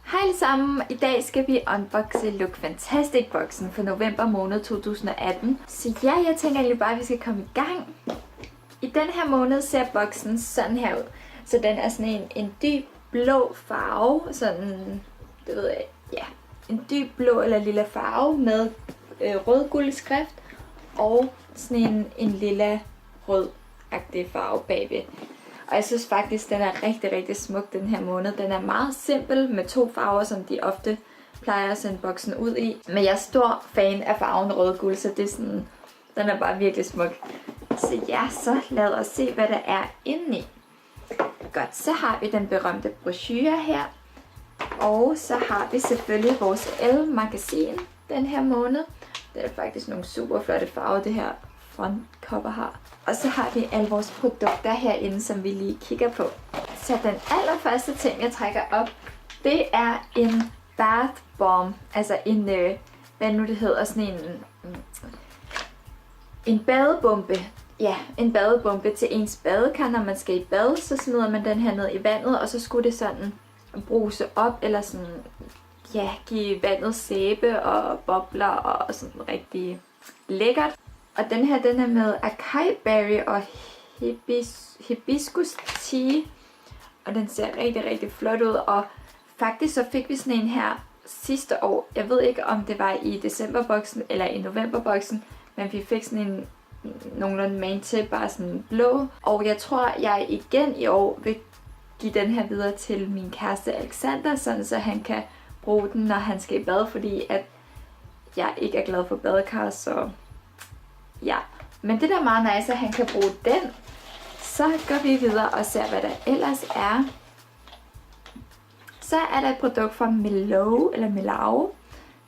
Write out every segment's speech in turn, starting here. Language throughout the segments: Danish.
Hej alle sammen! I dag skal vi unboxe Look Fantastic boksen for november måned 2018. Så ja, jeg tænker egentlig bare, at vi skal komme i gang. I den her måned ser boksen sådan her ud. Så den er sådan en dyb blå farve, sådan, det ved jeg, ja, en dyb blå eller lilla farve med rød-guld skrift og sådan en lilla rød-agtig farve bagved. Og jeg synes faktisk, den er rigtig, rigtig smuk den her måned. Den er meget simpel med 2 farver, som de ofte plejer at sende boksen ud i. Men jeg er stor fan af farven rød-guld, så det er sådan, den er bare virkelig smuk. Så ja, så lad os se, hvad der er indeni. Godt, så har vi den berømte brochure her. Og så har vi selvfølgelig vores Elle-magasin den her måned. Det er faktisk nogle super flotte farver, det her frontcover har. Og så har vi alle vores produkter herinde, som vi lige kigger på. Så den allerførste ting, jeg trækker op, det er en bath bomb. Altså en, hvad nu det hedder, sådan en badebombe. Ja, en badebombe til ens badekar. Når man skal i bad, så smider man den her ned i vandet, og så skulle det sådan bruse op, eller sådan, ja, give vandet sæbe og bobler og sådan rigtig lækkert. Og den her, den er med acai berry og hibiscus tea. Og den ser rigtig, rigtig flot ud. Og faktisk så fik vi sådan en her sidste år. Jeg ved ikke, om det var i decemberboksen eller i novemberboksen. Men vi fik sådan en nogenlunde main til, bare sådan blå. Og jeg tror, jeg igen i år vil give den her videre til min kæreste Alexander, sådan så han kan bruge den, når han skal i bad. Fordi at jeg ikke er glad for badekar, så ja, men det der er meget nice, at han kan bruge den. Så går vi videre og ser, hvad der ellers er. Så er der et produkt fra Melau,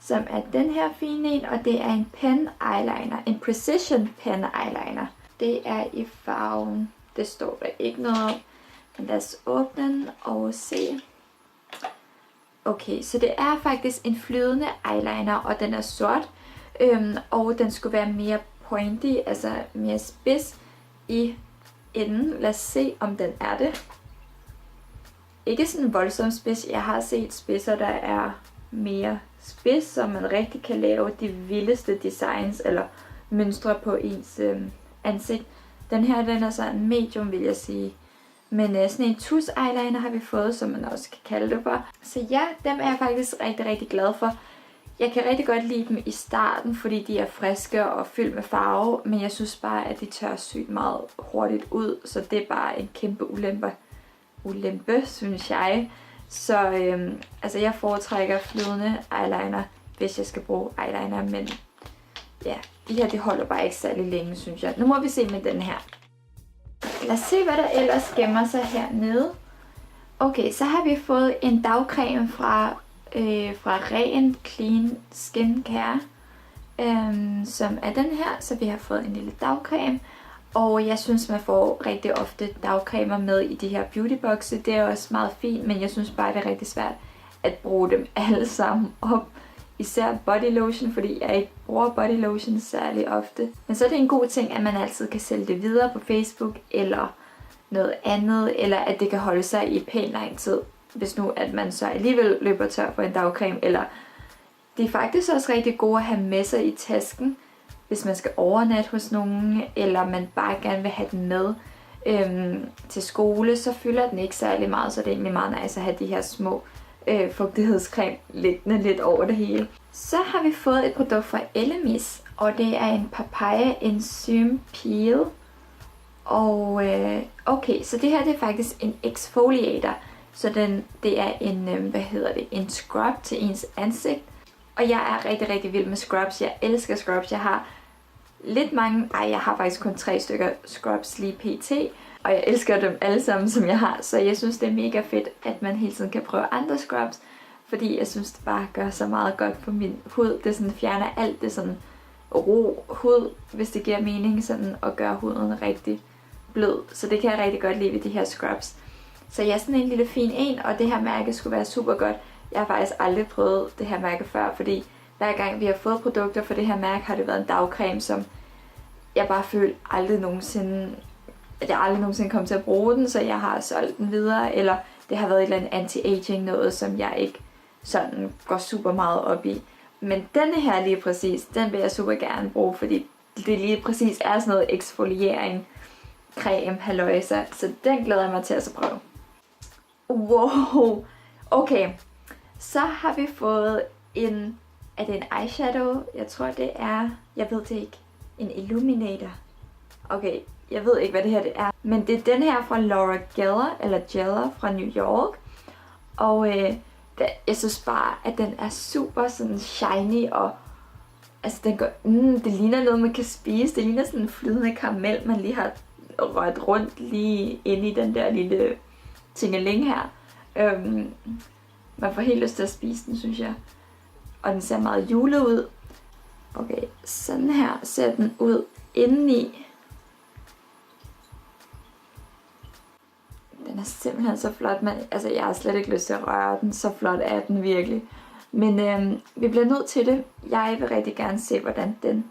som er den her fine en, og det er en pen eyeliner, en precision pen eyeliner. Det er i farven, det står der ikke noget om, men lad os åbne den og se. Okay, så det er faktisk en flydende eyeliner, og den er sort, og den skulle være mere pointy, altså mere spids i enden. Lad os se, om den er det. Ikke sådan voldsomt spids. Jeg har set spidser, der er mere spids, så man rigtig kan lave de vildeste designs eller mønstre på ens ansigt. Den her, den er sådan medium, vil jeg sige. Men sådan en tus eyeliner har vi fået, som man også kan kalde det for. Så ja, dem er jeg faktisk rigtig, rigtig glad for. Jeg kan rigtig godt lide dem i starten, fordi de er friske og fyldt med farve, men jeg synes bare, at de tør sygt meget hurtigt ud, så det er bare en kæmpe ulempe, synes jeg. Så altså jeg foretrækker flydende eyeliner, hvis jeg skal bruge eyeliner, men ja, de her, de holder bare ikke særlig længe, synes jeg. Nu må vi se med den her. Lad os se, hvad der ellers gemmer sig hernede. Okay, så har vi fået en dagcreme fra Ren Clean Skincare, som er den her, så vi har fået en lille dagcreme, og jeg synes, man får rigtig ofte dagcremer med i de her beautybokse. Det er også meget fint, men jeg synes bare, det er rigtig svært at bruge dem alle sammen op, især body lotion, fordi jeg ikke bruger body lotion særlig ofte. Men så er det en god ting, at man altid kan sælge det videre på Facebook eller noget andet, eller at det kan holde sig i pæn lang tid, hvis nu at man så alligevel løber tør for en dagcreme. Eller det er faktisk også rigtig gode at have med sig i tasken, hvis man skal overnatte hos nogen, eller man bare gerne vil have den med til skole, så fylder den ikke særlig meget, så det er egentlig meget nice at have de her små fugtighedscreme liggende lidt over det hele. Så har vi fået et produkt fra Elemis, og det er en papaya enzyme peel. Og okay, så det her, det er faktisk en exfoliator. Så det er en, en scrub til ens ansigt. Og jeg er rigtig, rigtig vild med scrubs. Jeg elsker scrubs. Jeg har lidt mange, jeg har faktisk kun 3 stykker scrubs lige pt. Og jeg elsker dem alle sammen, som jeg har. Så jeg synes, det er mega fedt, at man hele tiden kan prøve andre scrubs. Fordi jeg synes, det bare gør så meget godt på min hud. Det sådan fjerner alt det sådan ro hud, hvis det giver mening, sådan at gøre huden rigtig blød. Så det kan jeg rigtig godt lide ved de her scrubs. Så jeg er sådan en lille fin en, og det her mærke skulle være super godt. Jeg har faktisk aldrig prøvet det her mærke før, fordi hver gang vi har fået produkter for det her mærke, har det været en dagcreme, som jeg bare følte aldrig nogensinde at jeg aldrig nogensinde kom til at bruge den, så jeg har solgt den videre, eller det har været et eller andet anti-aging noget, som jeg ikke sådan går super meget op i. Men denne her lige præcis, den vil jeg super gerne bruge, fordi det lige præcis er sådan noget eksfoliering, creme, halløjsa. Så den glæder jeg mig til at prøve. Wow! Okay, så har vi fået er det en eyeshadow? Jeg tror det er, jeg ved det ikke, en illuminator. Okay, jeg ved ikke hvad det her det er. Men det er den her fra Laura Geller fra New York. Og jeg synes bare, at den er super sådan shiny, og altså den går, det ligner noget man kan spise. Det ligner sådan en flydende karamel, man lige har rørt rundt lige inde i den der lille tingeling her. Man får helt lyst til at spise den, synes jeg. Og den ser meget julet ud. Okay, sådan her ser den ud indeni. Den er simpelthen så flot, men altså jeg har slet ikke lyst til at røre den. Så flot er den virkelig. Men vi bliver nødt til det. Jeg vil rigtig gerne se, hvordan den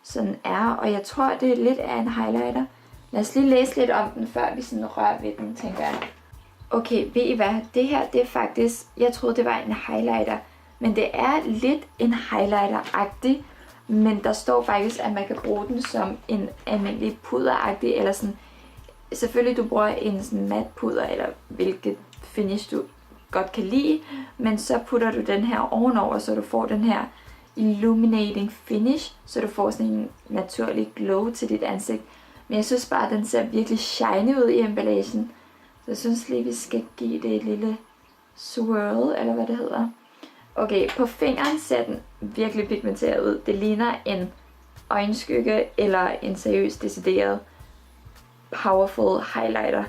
sådan er. Og jeg tror, det er lidt af en highlighter. Lad os lige læse lidt om den, før vi sådan rører ved den, tænker jeg. Okay, ved I hvad? Det her, det er faktisk, jeg troede, det var en highlighter. Men det er lidt en highlighter-agtig. Men der står faktisk, at man kan bruge den som en almindelig puderagtig, eller sådan. Selvfølgelig, du bruger en sådan mat puder, eller hvilket finish du godt kan lide. Men så putter du den her ovenover, så du får den her illuminating finish. Så du får sådan en naturlig glow til dit ansigt. Men jeg synes bare, at den ser virkelig shiny ud i emballagen. Så jeg synes lige, vi skal give det et lille swirl, eller hvad det hedder. Okay, på fingeren ser den virkelig pigmenteret ud. Det ligner en øjenskygge, eller en seriøs decideret powerful highlighter.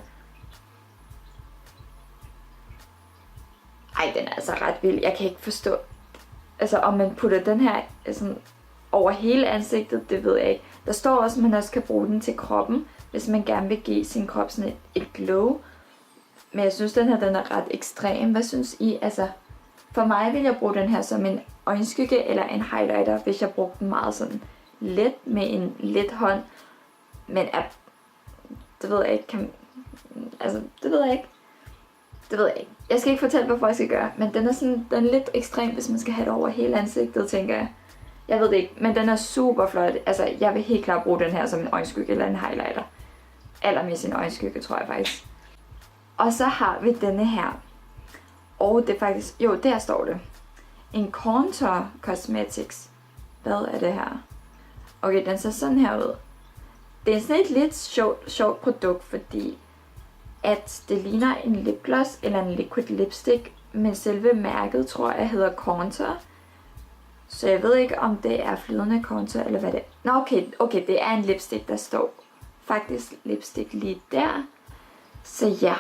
Ej, den er altså ret vild. Jeg kan ikke forstå, altså om man putter den her sådan over hele ansigtet, det ved jeg ikke. Der står også, at man også kan bruge den til kroppen, hvis man gerne vil give sin krop sådan et glow. Men jeg synes, den er ret ekstrem. Hvad synes I? Altså, for mig vil jeg bruge den her som en øjenskygge eller en highlighter, hvis jeg brugte den meget sådan let med en let hånd. Men det ved jeg ikke. Det ved jeg ikke. Jeg skal ikke fortælle, hvorfor jeg skal gøre. Men den er lidt ekstrem, hvis man skal have det over hele ansigtet, tænker jeg. Jeg ved det ikke, men den er super flot. Altså, jeg vil helt klart bruge den her som en øjenskygge eller en highlighter. Allermest en øjenskygge, tror jeg faktisk. Og så har vi denne her. Og det er faktisk, jo, der står det. En Contour Cosmetics. Hvad er det her? Okay, den ser sådan her ud. Det er sådan et lidt sjovt produkt, fordi at det ligner en lipgloss eller en liquid lipstick, men selve mærket tror jeg hedder Contour. Så jeg ved ikke, om det er flydende contour, eller hvad det er. Nå, okay, det er en lipstick, der står faktisk lipstick lige der. Så ja,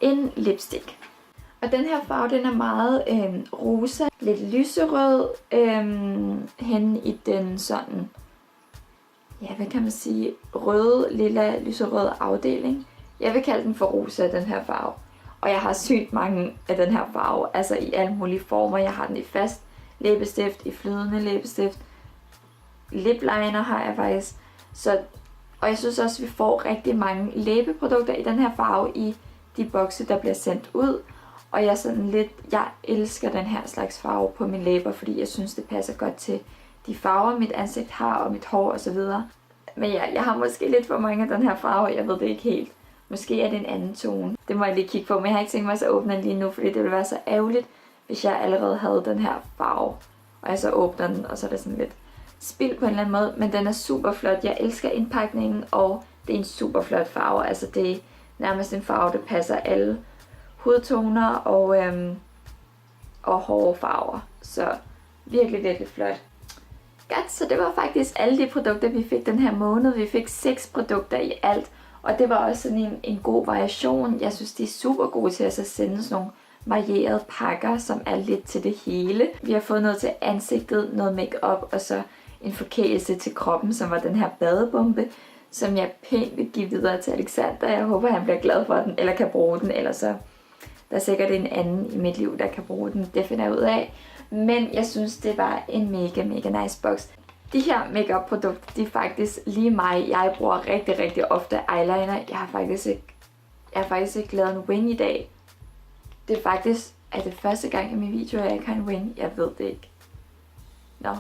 en lipstick. Og den her farve, den er meget rosa, lidt lyserød, hen i den sådan, ja, hvad kan man sige, røde, lilla, lyserød afdeling. Jeg vil kalde den for rosa, den her farve. Og jeg har sygt mange af den her farve, altså i alle mulige former. Jeg har den i fast læbestift, i flydende læbestift. Lip liner har jeg faktisk. Og jeg synes også, at vi får rigtig mange læbeprodukter i den her farve i de bokse, der bliver sendt ud. Og jeg elsker den her slags farve på mine læber, fordi jeg synes, det passer godt til de farver, mit ansigt har, og mit hår osv. Men ja, jeg har måske lidt for mange af den her farve, jeg ved det ikke helt. Måske er det en anden tone. Det må jeg lige kigge på, men jeg har ikke tænkt mig at åbne den lige nu, fordi det ville være så ærgerligt, hvis jeg allerede havde den her farve. Og jeg så åbner den, og så er det sådan lidt spild på en eller anden måde. Men den er super flot. Jeg elsker indpakningen, og det er en super flot farve. Altså det er nærmest en farve, der passer alle hudtoner og hårde farver. Så virkelig, virkelig flot. Godt, så det var faktisk alle de produkter, vi fik den her måned. Vi fik 6 produkter i alt. Og det var også sådan en god variation. Jeg synes, de er super gode til at sende sådan nogle varierede pakker, som er lidt til det hele. Vi har fået noget til ansigtet, noget makeup og så en forkælelse til kroppen, som var den her badebombe, som jeg pænt vil give videre til Alexander. Jeg håber, han bliver glad for den, eller kan bruge den, eller så der er sikkert en anden i mit liv, der kan bruge den. Det finder jeg ud af. Men jeg synes, det var en mega, mega nice box. De her makeup produkter, de er faktisk lige mig. Jeg bruger rigtig, rigtig ofte eyeliner. Jeg har faktisk ikke lavet en wing i dag. Det er faktisk Er det første gang i min video, jeg ikke har en wing? Jeg ved det ikke. Nå.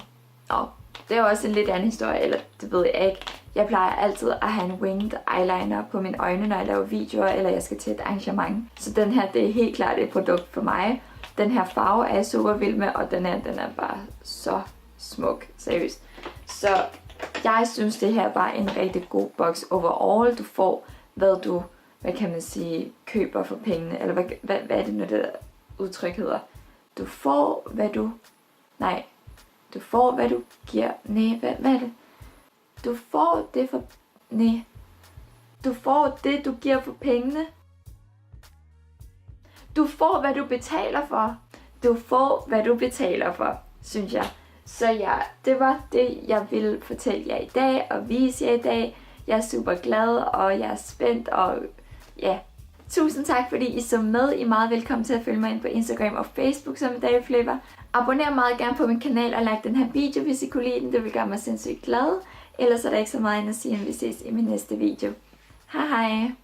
Det er også en lidt anden historie, eller det ved jeg ikke. Jeg plejer altid at have en winged eyeliner på mine øjne, når jeg laver videoer, eller jeg skal til et arrangement. Så den her, det er helt klart et produkt for mig. Den her farve er jeg super vild med, og den er bare så smuk, seriøst. Så jeg synes, det her var en rigtig god box overall. Du får, hvad du, hvad kan man sige, køber for pengene, eller hvad er det nu, det der udtryk hedder? Du får, hvad du, du får, hvad du giver, hvad er det? Du får det for, du får det, du giver for pengene. Du får, hvad du betaler for. Du får, hvad du betaler for, synes jeg. Så ja, det var det, jeg ville fortælle jer i dag og vise jer i dag. Jeg er super glad, og jeg er spændt, og ja. Tusind tak, fordi I så med. I er meget velkommen til at følge mig ind på Instagram og Facebook som Davyflavor. Abonner meget gerne på min kanal og like den her video, hvis I kunne lide den. Det vil gøre mig sindssygt glad. Ellers er der ikke så meget end at sige, at vi ses i min næste video. Hej hej!